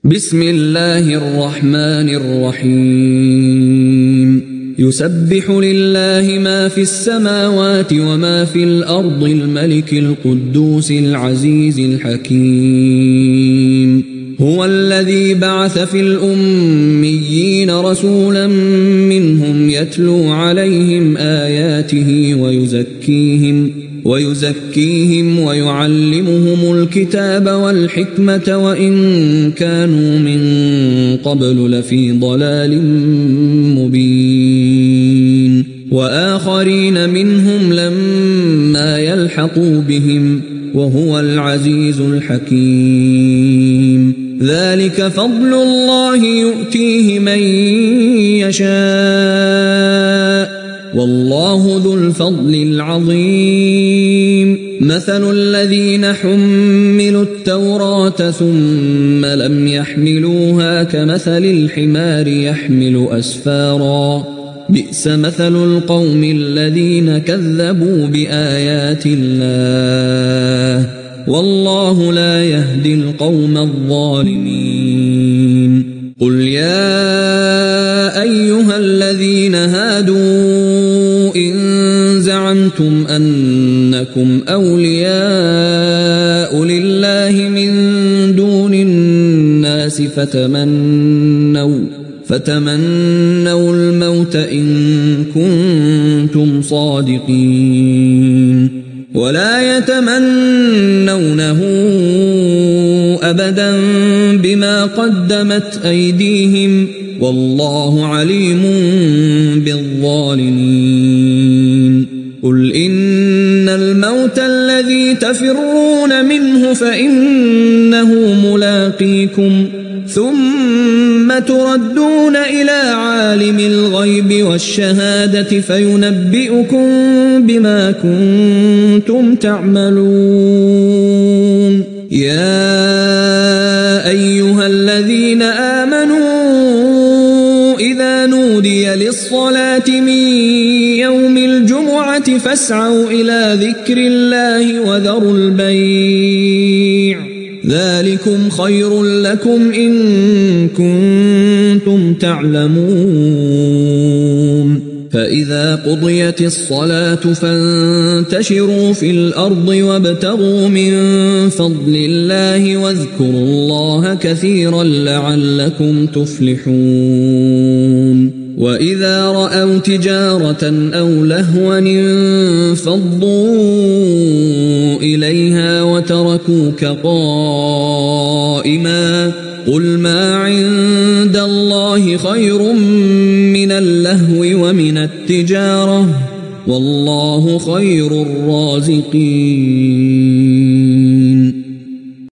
بسم الله الرحمن الرحيم يسبح لله ما في السماوات وما في الأرض الملك القدوس العزيز الحكيم هو الذي بعث في الأميين رسولا منهم يتلو عليهم آياته ويزكيهم ويعلمهم الكتاب والحكمة وإن كانوا من قبل لفي ضلال مبين وآخرين منهم لما يلحقوا بهم وهو العزيز الحكيم ذلك فضل الله يؤتيه من يشاء والله ذو الفضل العظيم مثل الذين حملوا التوراة ثم لم يحملوها كمثل الحمار يحمل أسفارا بئس مثل القوم الذين كذبوا بآيات الله والله لا يهدي القوم الظالمين قل يا أيها الذين هادوا إن زعمتم أنكم أولياء لله من دون الناس فتمنوا الموت إن كنتم صادقين ولا يتمنونه أبدا بما قدمت أيديهم والله عليم بالظالمين قل إن الموت الذي تفرون منه فإنه ملاقيكم ثم تردون إلى عالم الغيب والشهادة فينبئكم بما كنتم تعملون يا أيها الذين آمنوا إذا نودي للصلاة من يوم الجمعة فاسعوا إلى ذكر الله وذروا البيع ذلكم خير لكم إن كنتم تعلمون فإذا قضيت الصلاة فانتشروا في الأرض وابتغوا من فضل الله واذكروا الله كثيرا لعلكم تفلحون وإذا رأوا تجارة أو لهوا انفضوا إليها وتركوك قائما قل ما عند الله خير من اللهو ومن التجارة والله خير الرازقين